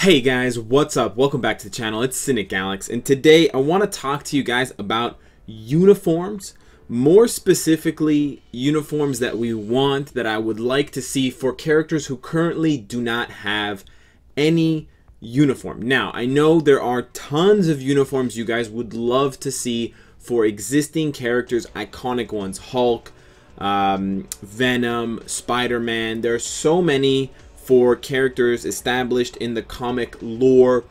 Hey guys, what's up? Welcome back to the channel. It's Sinigularity, and today I want to talk to you guys about uniforms, more specifically uniforms that we want, that I would like to see for characters who currently do not have any uniform. Now, I know there are tons of uniforms you guys would love to see for existing characters, iconic ones, Hulk, Venom, Spider-Man. There are so many for characters established in the comic lore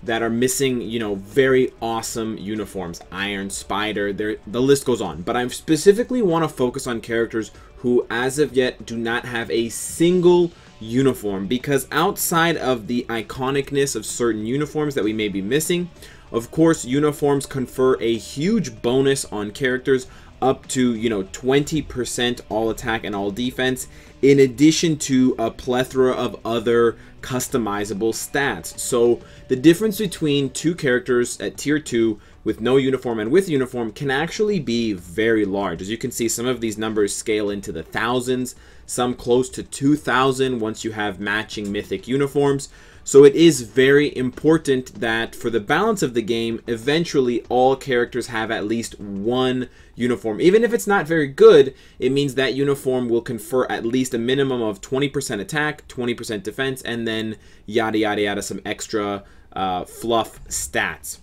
that are missing, very awesome uniforms. Iron, Spider, the list goes on. But I specifically want to focus on characters who, as of yet, do not have a single uniform. Because outside of the iconicness of certain uniforms that we may be missing, of course, uniforms confer a huge bonus on characters, up to 20% all attack and all defense, in addition to a plethora of other customizable stats. So the difference between two characters at tier 2 with no uniform and with uniform can actually be very large. As you can see, some of these numbers scale into the thousands, some close to 2,000 once you have matching mythic uniforms. So it is very important that for the balance of the game, eventually all characters have at least one uniform. Even if it's not very good, it means that uniform will confer at least a minimum of 20% attack, 20% defense, and then yada yada yada, some extra fluff stats.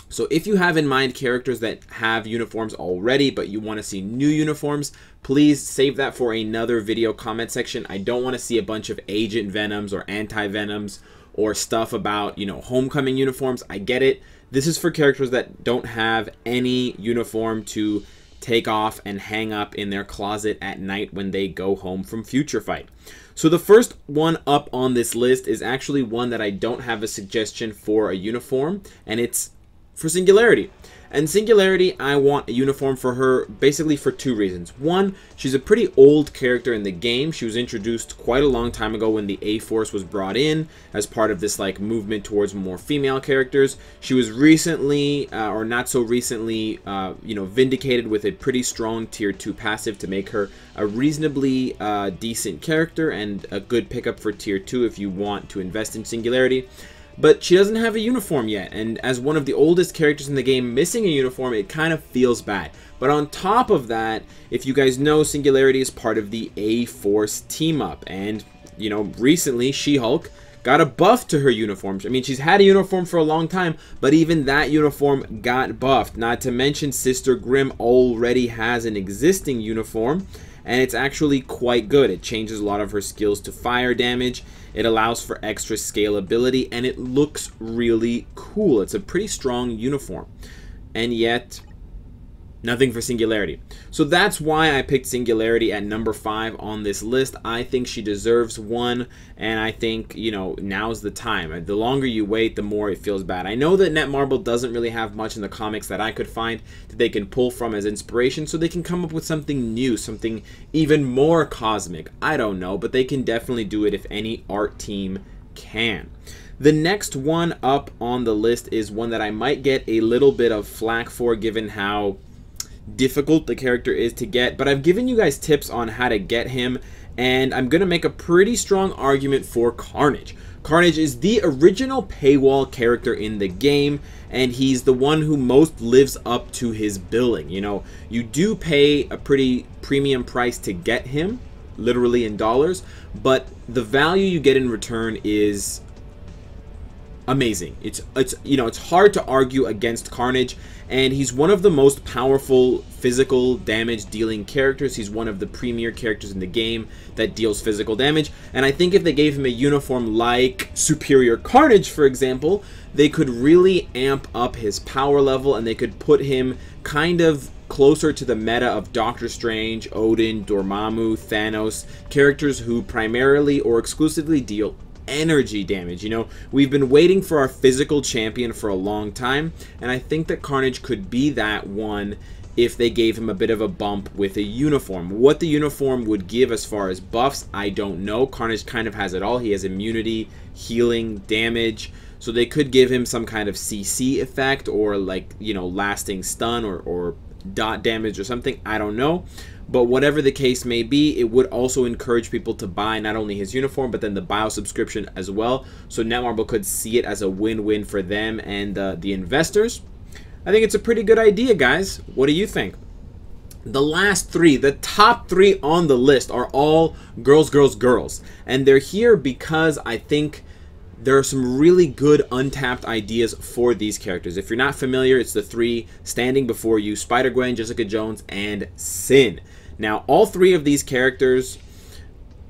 So if you have in mind characters that have uniforms already, but you want to see new uniforms, please save that for another video comment section. I don't want to see a bunch of Agent Venoms or Anti-Venoms or stuff about, homecoming uniforms. I get it. This is for characters that don't have any uniform to take off and hang up in their closet at night when they go home from Future Fight. So the first one up on this list is actually one that I don't have a suggestion for a uniform, and it's for Singularity. And Singularity, I want a uniform for her basically for two reasons. One, she's a pretty old character in the game. She was introduced quite a long time ago when the A-Force was brought in as part of this movement towards more female characters. She was recently, or not so recently, vindicated with a pretty strong tier 2 passive to make her a reasonably decent character and a good pickup for tier 2 if you want to invest in Singularity. But she doesn't have a uniform yet, and as one of the oldest characters in the game missing a uniform, it kind of feels bad. But on top of that, if you guys know, Singularity is part of the A-Force team-up, and, recently She-Hulk got a buff to her uniform. I mean, she's had a uniform for a long time, but even that uniform got buffed. Not to mention Sister Grimm already has an existing uniform, and it's actually quite good. It changes a lot of her skills to fire damage. It allows for extra scalability, and it looks really cool. It's a pretty strong uniform, and yet nothing for Singularity. So that's why I picked Singularity at number 5 on this list. I think she deserves one, and I think, now's the time. The longer you wait, the more it feels bad. I know that Netmarble doesn't really have much in the comics that I could find that they can pull from as inspiration, so they can come up with something new, something even more cosmic. I don't know, but they can definitely do it if any art team can. The next one up on the list is one that I might get a little bit of flack for, given how difficult the character is to get, but I've given you guys tips on how to get him, and I'm gonna make a pretty strong argument for Carnage. Carnage is the original paywall character in the game, and he's the one who most lives up to his billing. You do pay a pretty premium price to get him, literally in dollars, but the value you get in return is amazing. It's hard to argue against Carnage, and he's one of the most powerful physical damage dealing characters. He's one of the premier characters in the game that deals physical damage, and I think if they gave him a uniform like Superior Carnage, for example, they could really amp up his power level, and they could put him kind of closer to the meta of Doctor Strange, Odin, Dormammu, Thanos, characters who primarily or exclusively deal energy damage. We've been waiting for our physical champion for a long time, and I think that Carnage could be that one if they gave him a bit of a bump with a uniform. What the uniform would give as far as buffs, I don't know. Carnage kind of has it all. He has immunity, healing, damage, so they could give him some kind of CC effect, or lasting stun or dot damage or something. I don't know. But whatever the case may be, it would also encourage people to buy not only his uniform, but then the bio subscription as well. So Netmarble could see it as a win-win for them and the investors. I think it's a pretty good idea, guys. What do you think? The last three, the top three on the list are all girls, girls, girls. And they're here because I think there are some really good untapped ideas for these characters. If you're not familiar, it's the three standing before you: SpiderGwen, Jessica Jones, and Sin. Now, all three of these characters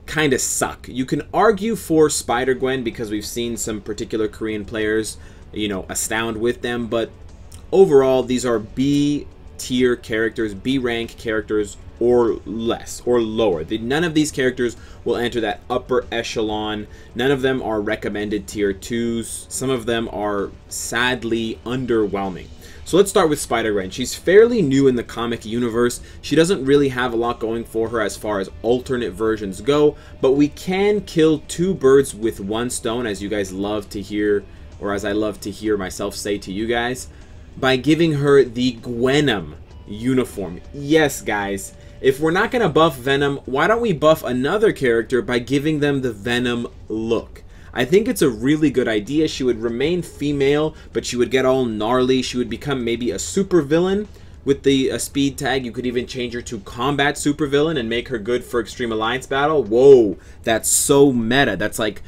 kind of suck. You can argue for SpiderGwen because we've seen some particular Korean players, you know, astound with them, but overall, these are B tier characters, B rank characters, or less, or lower. None of these characters will enter that upper echelon. None of them are recommended tier 2s. Some of them are sadly underwhelming. So let's start with SpiderGwen. She's fairly new in the comic universe. She doesn't really have a lot going for her as far as alternate versions go, but we can kill two birds with one stone, as you guys love to hear, or as I love to hear myself say to you guys, by giving her the Gwenom uniform. Yes, guys, if we're not going to buff Venom, why don't we buff another character by giving them the Venom look? I think it's a really good idea. She would remain female, but she would get all gnarly. She would become maybe a super villain with the speed tag. You could even change her to combat supervillain and make her good for Extreme Alliance battle. Whoa, that's so meta. That's like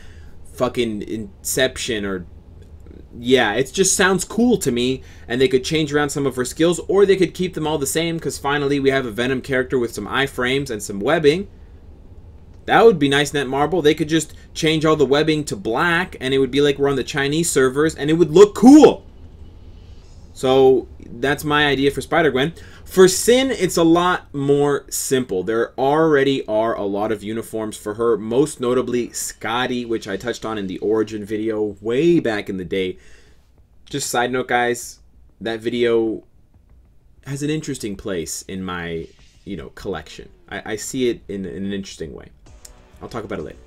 fucking Inception, or yeah, it just sounds cool to me. And they could change around some of her skills, or they could keep them all the same, because finally we have a Venom character with some iframes and some webbing. That would be nice, Netmarble. They could just change all the webbing to black, and it would be like we're on the Chinese servers, and it would look cool. So that's my idea for SpiderGwen. For Sin, it's a lot more simple. There already are a lot of uniforms for her, most notably Scotty, which I touched on in the Origin video way back in the day. Just side note, guys, that video has an interesting place in my, collection. I see it in an interesting way. I'll talk about it later.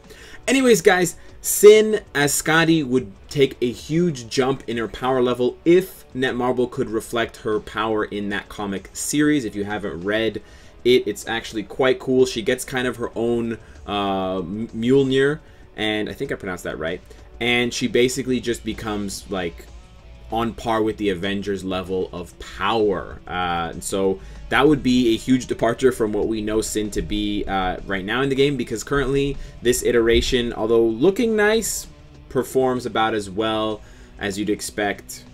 Anyways, guys, Sin as Scotty would take a huge jump in her power level if Netmarble could reflect her power in that comic series. If you haven't read it, it's actually quite cool. She gets kind of her own Mjolnir, and I think I pronounced that right. And she basically just becomes like on par with the Avengers level of power. So that would be a huge departure from what we know Sin to be right now in the game, because currently this iteration, although looking nice, performs about as well as you'd expect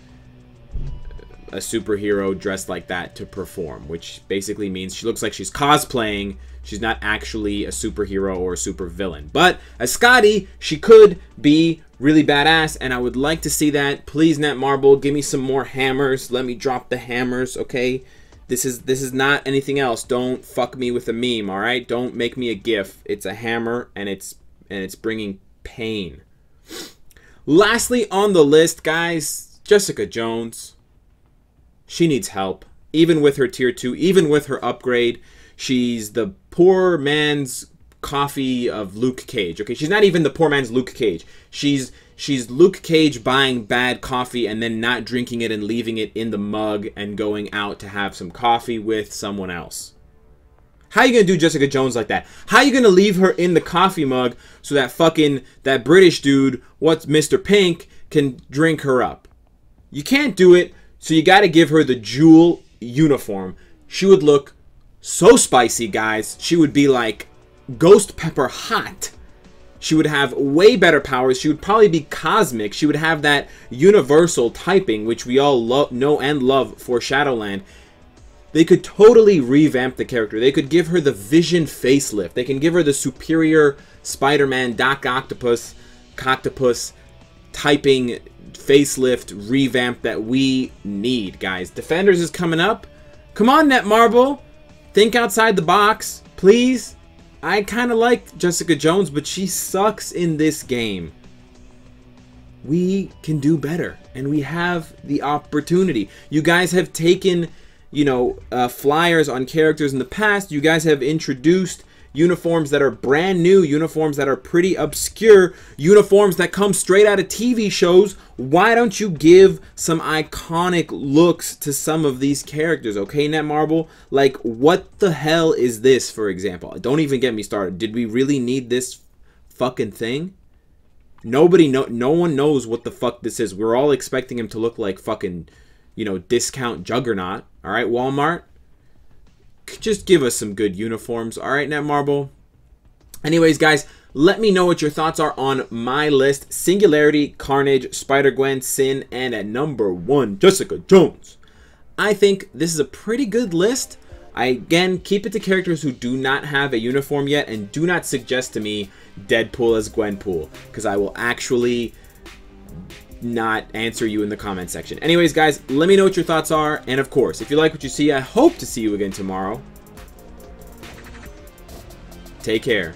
a superhero dressed like that to perform, which basically means she looks like she's cosplaying. She's not actually a superhero or a supervillain. But as Scotty, she could be really badass, and I would like to see that. Please, Netmarble, give me some more hammers. Let me drop the hammers, okay? This is not anything else. Don't fuck me with a meme, all right? Don't make me a GIF. It's a hammer, and it's bringing pain. Lastly on the list, guys, Jessica Jones. She needs help, even with her tier 2, even with her upgrade. She's the poor man's coffee of Luke Cage. Okay, she's not even the poor man's Luke Cage. She's Luke Cage buying bad coffee and then not drinking it and leaving it in the mug and going out to have some coffee with someone else. How are you gonna do Jessica Jones like that? How are you gonna leave her in the coffee mug so that British dude, what's Mr. Pink, can drink her up? You can't do it, so you gotta give her the Jewel uniform. She would look so spicy, guys. She would be like Ghost Pepper hot. She would have way better powers. She would probably be cosmic. She would have that universal typing, which we all know and love for Shadowland. They could totally revamp the character. They could give her the Vision facelift. They can give her the superior Spider-Man Doc Octopus typing facelift revamp that we need, guys. Defenders is coming up. Come on, Netmarble. Think outside the box, please. I kind of like Jessica Jones, but she sucks in this game. We can do better, and we have the opportunity. You guys have taken, flyers on characters in the past. You guys have introduced, uniforms that are brand new, uniforms that are pretty obscure, uniforms that come straight out of TV shows. Why don't you give some iconic looks to some of these characters, okay, Netmarble? Like, what the hell is this, for example? Don't even get me started. Did we really need this fucking thing? No one knows what the fuck this is. We're all expecting him to look like fucking, you know, discount Juggernaut. All right, Walmart? Just give us some good uniforms. All right, Netmarble? Anyways, guys, let me know what your thoughts are on my list. Singularity, Carnage, SpiderGwen, Sin, and at number 1, Jessica Jones. I think this is a pretty good list. Again, keep it to characters who do not have a uniform yet, and do not suggest to me Deadpool as Gwenpool, because I will actually not answer you in the comment section. Anyways, guys, let me know what your thoughts are, and of course, if you like what you see, I hope to see you again tomorrow. Take care.